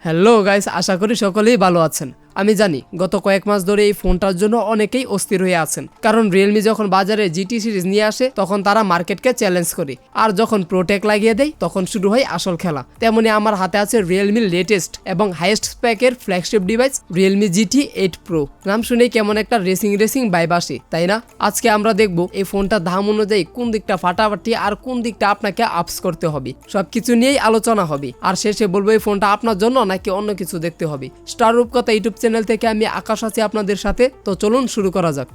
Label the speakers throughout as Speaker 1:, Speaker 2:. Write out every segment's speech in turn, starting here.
Speaker 1: Hello guys, আশা করি সকলেই ভালো আছেন। আমি জানি গত কয়েক মাস ধরে এই ফোনটার জন্য অনেকেই অস্থির হয়ে আছেন, কারণ রিয়েলমি যখন বাজারে জিটি সিরিজ নিয়ে আসে তখন তারা মার্কেটকে চ্যালেঞ্জ করে, আর যখন প্রোটেক লাগিয়ে দেয় তখন শুরু হয় আসল খেলা। তেমনি আমার হাতে আছে রিয়েলমির লেটেস্ট এবং হাইয়েস্ট স্পেকের flagship device Realme GT8 Pro। নাম শুনেই কেমন একটা রেসিং ভাইব আসে, তাই না? আজকে আমরা দেখব এই ফোনটা দাম অনুযায়ী কোন দিকটা ফাটাফাটি আর কোন দিকটা আপনাকে আপস করতে হবে, সবকিছু নিয়েই আলোচনা হবে। আর শেষে বলবো এই ফোনটা আপনার জন্য নাকি অন্য কিছু দেখতে হবে। স্টার রূপকথা ইউটিউব চ্যানেল থেকে আমি আকাশ আছি আপনাদের সাথে, তো চলুন শুরু করা যাক।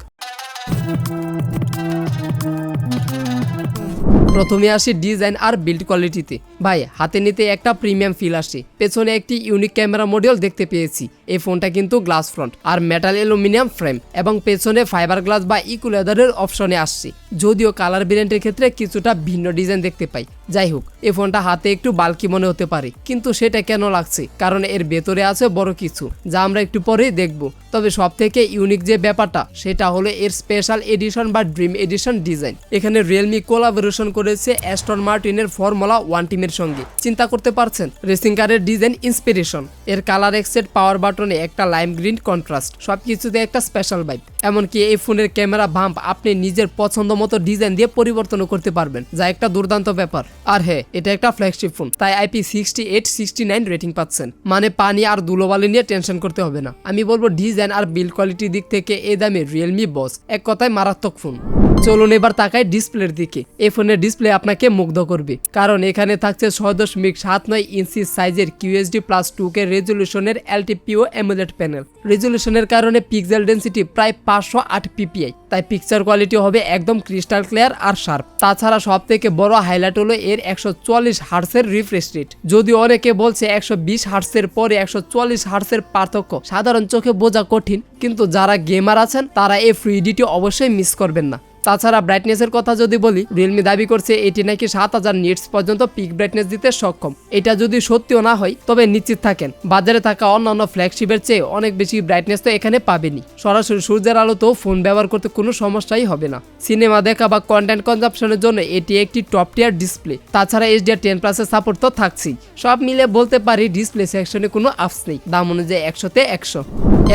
Speaker 1: প্রথমে আসি ডিজাইন আর বিল্ড কোয়ালিটিতে। ভাই, হাতে নিতে একটা প্রিমিয়াম ফিল আসে। পেছনে একটি ইউনিক ক্যামেরা মডিউল দেখতে পেয়েছি। এই ফোনটা কিন্তু গ্লাস ফ্রন্ট আর মেটাল অ্যালুমিনিয়াম ফ্রেম এবং পেছনে ফাইবার গ্লাস বা ইকো লেদারের অপশনে আসছে, যদিও কালার ভেরিয়েন্টের ক্ষেত্রে কিছুটা ভিন্ন ডিজাইন দেখতে পাই। যাই হোক, এই ফোনটা হাতে একটু বাল্কি মনে হতে পারে, কিন্তু সেটা কেন লাগছে? কারণ এর ভেতরে আছে বড় কিছু, যা আমরা একটু পরেই দেখব। তবে সব থেকে ইউনিক যে ব্যাপারটা সেটা হলো এর স্পেশাল এডিশন বা ড্রিম এডিশন ডিজাইন। এখানে রিয়েলমি কোলাবোরেশন করেছে অ্যাস্টন মার্টিনের ফর্মুলা 1 টিমের সঙ্গে। চিন্তা করতে পারছেন, রেসিং কারের ডিজাইন ইন্সপিরেশন। এর কালার এক্সেট পাওয়ার বাটনে একটা লাইম গ্রিন কন্ট্রাস্ট, সবকিছুতে একটা স্পেশাল ভাইব। এমনকি এই ফোনের ক্যামেরা বাম্প আপনি নিজের পছন্দ মতো ডিজাইন দিয়ে পরিবর্তনও করতে পারবেন, যা একটা দুর্দান্ত ব্যাপার। আর হ্যাঁ, এটা একটা ফ্ল্যাগশিপ ফোন, তাই IP68-69 রেটিং পাচ্ছেন, মানে পানি আর ধুলোবালি নিয়ে টেনশন করতে হবে না। আমি বলবো ডিজাইন আর বিল্ড কোয়ালিটির দিক থেকে এই দামে রিয়েলমি বস, এক কথায় মারাত্মক ফোন। চলুন এবার তাকাই ডিসপ্লের দিকে। এই ফোনের ডিসপ্লে আপনাকে মুগ্ধ করবে, কারণ এখানে থাকছে 6.79 ইঞ্চি সাইজের QHD+2K রেজলিউশনের LTPO অ্যামোলেড প্যানেল। রেজলিউশনের কারণে পিক্সেল ডেন্সিটি প্রায় 508 PPI, তাই পিকচার কোয়ালিটি হবে একদম ক্রিস্টাল ক্লিয়ার আর শার্প। তাছাড়া সব থেকে বড় হাইলাইট হলো এর 140 হার্টসের রিফ্রেশ রেট। যদিও অনেকে বলছে 120 হার্টসের পরে 140 হার্টসের পার্থক্য সাধারণ চোখে বোঝা কঠিন, কিন্তু যারা গেমার আছেন তারা এই ফ্লুইডিটি অবশ্যই মিস করবেন না। তাছাড়া ব্রাইটনেসের কথা যদি বলি, রিয়েলমি দাবি করছে এটি নাকি 7000 নিটস পর্যন্ত পিক ব্রাইটনেস দিতে সক্ষম। এটা যদি সত্যিও না হয় তবে নিশ্চিত থাকেন বাজারে থাকা অন্যান্য ফ্ল্যাগশিপের চেয়ে অনেক বেশি ব্রাইটনেস তো এখানে পাবেনি। সরাসরি সূর্যের আলোতেও ফোন ব্যবহার করতে কোনো সমস্যাই হবে না। সিনেমা দেখা বা কন্টেন্ট কনজাম্পশনের জন্য এটি একটি টপ টিয়ার ডিসপ্লে। তাছাড়া HDR10+ এর সাপোর্ট তো থাকছেই। সব মিলে বলতে পারি ডিসপ্লে সেকশনে কোনো আপস নেই। দাম অনুযায়ী 100-তে 100।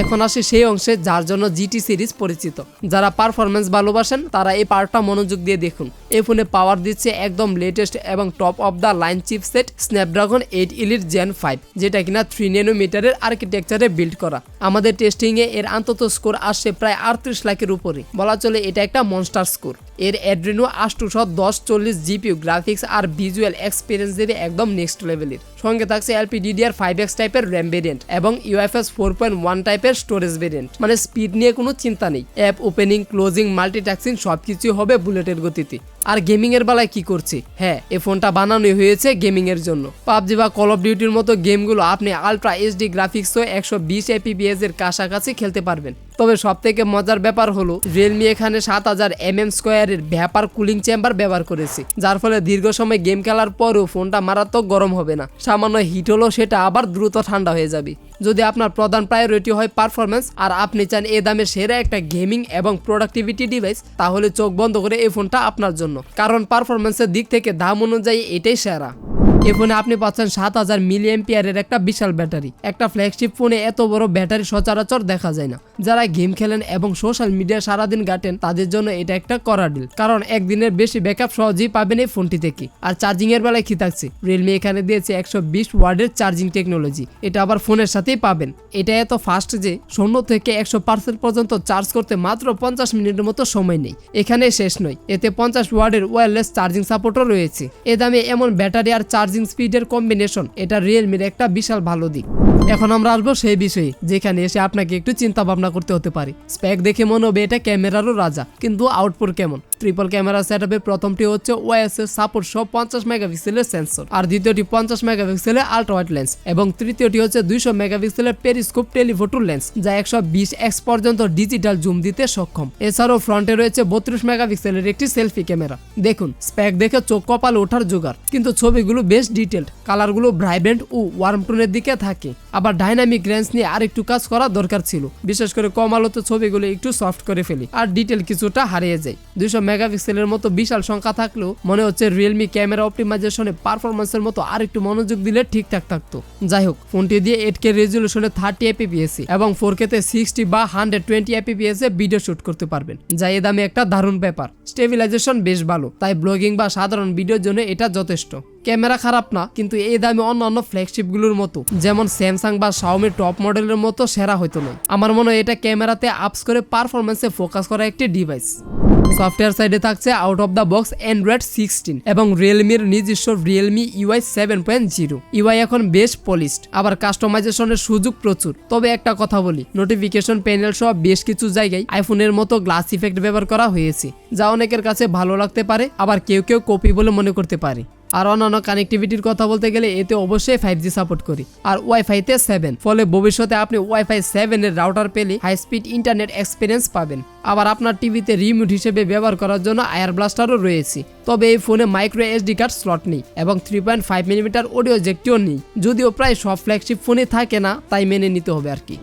Speaker 1: এখন আসি সেই অংশে যার জন্য জিটি সিরিজ পরিচিত। যারা পারফরমেন্স ভালোবাসেন তারা এই পার্টটা মনোযোগ দিয়ে দেখুন। এই ফোনে পাওয়ার দিচ্ছে একদম লেটেস্ট এবং top of the line chipset Snapdragon 8 Elite Gen 5, যেটা কিনা 3 nm আর্কিটেকচারে বিল্ড করা। আমাদের টেস্টিংয়ে এর অন্তত স্কোর আসছে প্রায় 38 লাখের উপরে। বলা চলে এটা একটা মনস্টার স্কোর। এর অ্যাড্রেনো 81040 GPU গ্রাফিক্স আর ভিজুয়াল এক্সপিরিয়েন্স দেবে একদম নেক্সট লেভেলের। সঙ্গে থাকছে LPDDR5X টাইপের র্যাম ভেরিয়েন্ট এবং UFS 4.1 টাইপের স্টোরেজ ভেরিয়েন্ট। মানে স্পিড নিয়ে কোনো চিন্তা নেই। অ্যাপ ওপেনিং, ক্লোজিং, মাল্টিটাস্কিং সবকিছু হবে বুলেটের গতিতে। আর গেমিং এর বেলায় কি করছে? হ্যাঁ, এই ফোনটা বানানো হয়েছে গেমিং এর জন্য। পাবজি বা কল অফ ডিউটির মতো গেমগুলো আপনি আলট্রা HD গ্রাফিক্স ও 120 FPS এর কাছাকাছি খেলতে পারবেন। তবে সব থেকে মজার ব্যাপার হলো রিয়েলমি এখানে 7000 mm² ভ্যাপার কুলিং চেম্বার ব্যবহার করেছে, যার ফলে দীর্ঘ সময় গেম খেলার পরেও ফোনটা মারাত্মক গরম হবে না। সামান্য হিট হলো সেটা আবার দ্রুত ঠান্ডা হয়ে যাবে। যদি আপনার প্রধান প্রায়োরিটি হয় পারফরমেন্স আর আপনি চান এ দামে সেরা একটা গেমিং এবং প্রোডাক্টিভিটি ডিভাইস, তাহলে চোখ বন্ধ করে এই ফোনটা আপনার জন্য, কারণ পারফরমেন্সের দিক থেকে দাম অনুযায়ী এটাই সেরা। এই ফোনে আপনি পাচ্ছেন 7000 mAh একটা বিশাল ব্যাটারি। একটা ফ্ল্যাগশিপ ফোনে এত বড় ব্যাটারি সচরাচর দেখা যায় না। যারা গেম খেলেন এবং সোশ্যাল মিডিয়া সারাদিন কাটেন তাদের জন্য এটা একটা কড়া ডিল, কারণ একদিনের বেশি ব্যাকআপ সহজেই পাবেন এই ফোনটি থেকে। আর চার্জিং এর বেলায় কি থাকছে? রিয়েলমি এখানে দিয়েছে 120 ওয়াটের চার্জিং টেকনোলজি। এটা আবার ফোনের সাথেই পাবেন। এটা এত ফাস্ট যে 0 থেকে 100% পর্যন্ত চার্জ করতে মাত্র 50 মিনিটের মতো সময় নেই। এখানে শেষ নয়, এতে 50 ওয়াটের ওয়্যারলেস চার্জিং সাপোর্টও রয়েছে। এ দামে এমন ব্যাটারি আর চার্জিং স্পিডের কম্বিনেশন, এটা রিয়েলমির একটা বিশাল ভালো দিক। এখন আমরা আসবো সেই বিষয়ে যেখানে এসে আপনাকে একটু চিন্তা ভাবনা করতে হতে পারে। স্পেক দেখে মনে হবে এটা ক্যামেরারও রাজা, কিন্তু আউটপুট কেমন? ট্রিপল ক্যামেরা সেটআপে প্রথমটি হচ্ছে ওএসএস সাপোর্ট সহ 50 মেগাপিক্সেলের সেন্সর, আর দ্বিতীয়টি 50 মেগাপিক্সেলের আল্ট্রা ওয়াইড লেন্স এবং তৃতীয়টি হচ্ছে 200 মেগাপিক্সেলের পেরিস্কোপ টেলিফোটো লেন্স, যা 120x পর্যন্ত ডিজিটাল জুম দিতে সক্ষম। এছাড়াও ফ্রন্টে রয়েছে 32 মেগাপিক্সেলের একটি সেলফি ক্যামেরা। দেখুন, স্পেক দেখে চোখ কপালে ওঠার জোগাড়, কিন্তু ছবিগুলো বেশ ডিটেলড, কালারগুলো ভাইব্রেন্ট ও ওয়ার্ম টোনের দিকে থাকে। আবার ডাইনামিক রেঞ্জ নিয়ে আরেকটু কাজ করা দরকার ছিল, বিশেষ করে কম আলোতে ছবিগুলো একটু সফট করে ফেলি আর ডিটেল কিছুটা হারিয়ে যায়। 200 মেগাপিক্সেলের মতো বিশাল সংখ্যা থাকলেও মনে হচ্ছে রিয়েলমি ক্যামেরা অপটিমাইজেশনে পারফরমেন্সের মতো আরেকটু মনোযোগ দিলে ঠিকঠাক থাকতো। যাই হোক, ফোনটি দিয়ে 8K রেজলিউশনে 30 fps এবং 4K তে 60 বা 120 fps এ ভিডিও শুট করতে পারবেন, যা এ দামে একটা দারুণ ব্যাপার। স্টেবিলাইজেশন বেশ ভালো, তাই ব্লগিং বা সাধারণ ভিডিওর জন্য এটা যথেষ্ট। ক্যামেরা খারাপ না, কিন্তু এই দামে অন্যান্য ফ্ল্যাগশিপ গুলোর মতো যেমন স্যামসাং বা শাওমি টপ মডেলের মতো সেরা হয়তো নয়। আমার মনে হয় এটা ক্যামেরাতে আপস করে পারফরমেন্সে ফোকাস করা একটি ডিভাইস। সফটওয়্যার সাইডে থাকছে out of the box Android 16 এবং রিয়েলমির নিজস্ব রিয়েলমি UI 7.0। UI এখন বেশ পলিশড, আবার কাস্টমাইজেশনের সুযোগ প্রচুর। তবে একটা কথা বলি, নোটিফিকেশন প্যানেল সহ বেশ কিছু জায়গায় আইফোনের মতো গ্লাস ইফেক্ট ব্যবহার করা হয়েছে, যা অনেকের কাছে ভালো লাগতে পারে, আবার কেউ কেউ কপি বলে মনে করতে পারে। আর অন্যান্য কানেক্টিভিটির কথা বলতে গেলে এতে অবশ্যই 5G সাপোর্ট করি আর ওয়াইফাইতে 7, ফলে ভবিষ্যতে আপনি ওয়াইফাই 7 এর রাউটার পেলে হাই স্পিড ইন্টারনেট এক্সপিরিয়েন্স পাবেন। আবার আপনার টিভিতে রিমোট হিসেবে ব্যবহার করার জন্য আয়ার ব্লাস্টারও রয়েছে। তবে এই ফোনে মাইক্রো SD কার্ড স্লট নেই এবং 3.5mm অডিও জ্যাকটিও নেই, যদিও প্রায় সব ফ্ল্যাগশিপ ফোনে থাকে না, তাই মেনে নিতে হবে আর কি।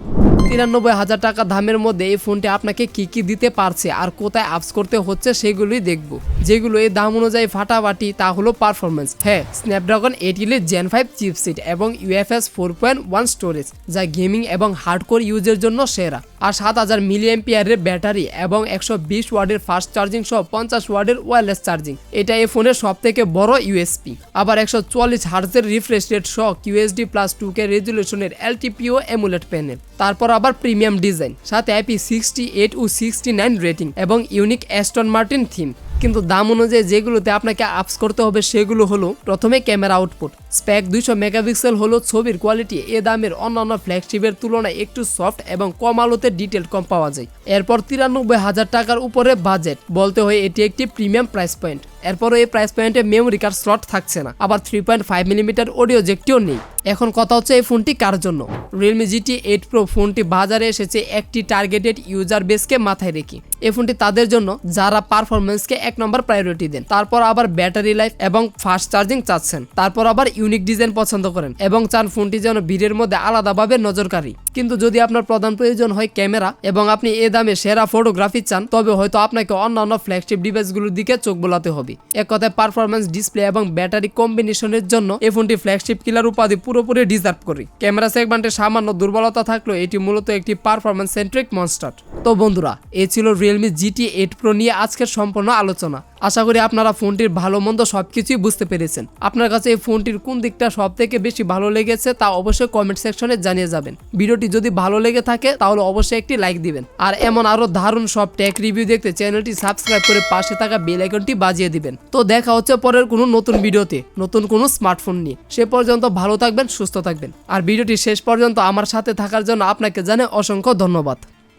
Speaker 1: 93,000 টাকা দামের মধ্যে এই ফোনটি আপনাকে কি কি দিতে পারছে আর কোথায় আপস করতে হচ্ছে সেগুলোই দেখবো। যেগুলো এই দাম অনুযায়ী ফাটাফাটি তা হলো পারফরমেন্স। হ্যাঁ, স্ন্যাপড্রাগন 8 এর Gen 5 চিপসেট এবং UFS 4.1 স্টোরেজ, যা গেমিং এবং হার্ডকোর ইউজের জন্য সেরা। আর 7000 mAh এর ব্যাটারি এবং 120 ওয়াটের ফাস্ট চার্জিং সহ 50 ওয়াটের ওয়্যারলেস চার্জিং, এটা এই ফোনের সব থেকে বড় USP। আবার 140 হার্টজের রিফ্রেশ রেট সহ QHD+ 2K রেজলিউশনের LTPO amulet panel. তারপর আবার প্রিমিয়াম ডিজাইন, সাথে IP68 ও 69 রেটিং এবং ইউনিক অ্যাস্টন মার্টিন থিম। কিন্তু দাম অনুযায়ী যেগুলোতে আপনাকে আপস করতে হবে সেগুলো হলো, প্রথমে ক্যামেরা আউটপুট। স্প্যাক 200 মেগাপিক্সেল হলো ছবির কোয়ালিটি এ দামের অন্যান্য ফ্ল্যাগশিপের তুলনায় একটু সফট এবং কম আলোতে ডিটেল কম পাওয়া যায়। এরপর 93,000 টাকার উপরে বাজেট বলতে হয় এটি একটি প্রিমিয়াম প্রাইস পয়েন্ট। এরপরও এই প্রাইস পয়েন্টে মেমোরি কার্ড স্লট থাকছে না, আবার 3.5mm অডিও জ্যাকটিও নেই। এখন কথা হচ্ছে এই ফোনটি কার জন্য। Realme GT8 Pro ফোনটি বাজারে এসেছে একটি টার্গেটেড ইউজার বেসকে মাথায় রেখে। এই ফোনটি তাদের জন্য যারা পারফরমেন্সকে 1 নম্বর প্রায়োরিটি দেন, তারপর আবার ব্যাটারি লাইফ এবং ফাস্ট চার্জিং চাচ্ছেন, তারপর আবার ইউনিক ডিজাইন পছন্দ করেন এবং চান ফোনটি যেন ভিড়ের মধ্যে আলাদাভাবে নজরকারী। কিন্তু যদি আপনার প্রধান প্রয়োজন হয় ক্যামেরা এবং আপনি এ দামে সেরা ফটোগ্রাফি চান, তবে হয়তো আপনাকে অন্যান্য ফ্ল্যাগশিপ ডিভাইসগুলোর দিকে চোখ বোলাতে হবে। এক কথায় পারফরমেন্স, ডিসপ্লে এবং ব্যাটারি কম্বিনেশনের জন্য এই ফোনটি ফ্ল্যাগশিপ কিলার উপাধি পুরোপুরি ডিজার্ভ করে। ক্যামেরা সেগমেন্টে সামান্য দুর্বলতা থাকলেও এটি মূলত একটি পারফরমেন্স সেন্ট্রিক মনস্টার। তো বন্ধুরা, এই ছিল Realme GT8 Pro নিয়ে আজকের সম্পূর্ণ আলোচনা। আশা করি আপনারা ফোনটির ভালো মন্দ সবকিছুই বুঝতে পেরেছেন। আপনার কাছে এই ফোনটির কোন দিকটা সব থেকে বেশি ভালো লেগেছে তা অবশ্যই কমেন্ট সেকশনে জানিয়ে যাবেন। ভিডিওটি যদি ভালো লেগে থাকে তাহলে অবশ্যই একটি লাইক দিবেন, আর এমন আরো দারুণ সব টেক রিভিউ দেখতে চ্যানেলটি সাবস্ক্রাইব করে পাশে থাকা বেল আইকনটি বাজিয়ে দিবেন। তো দেখা হচ্ছে পরের কোনো নতুন ভিডিওতে নতুন কোনো স্মার্টফোন নিয়ে। সে পর্যন্ত ভালো থাকবেন, সুস্থ থাকবেন। আর ভিডিওটি শেষ পর্যন্ত আমার সাথে থাকার জন্য আপনাকে জানাই অসংখ্য ধন্যবাদ।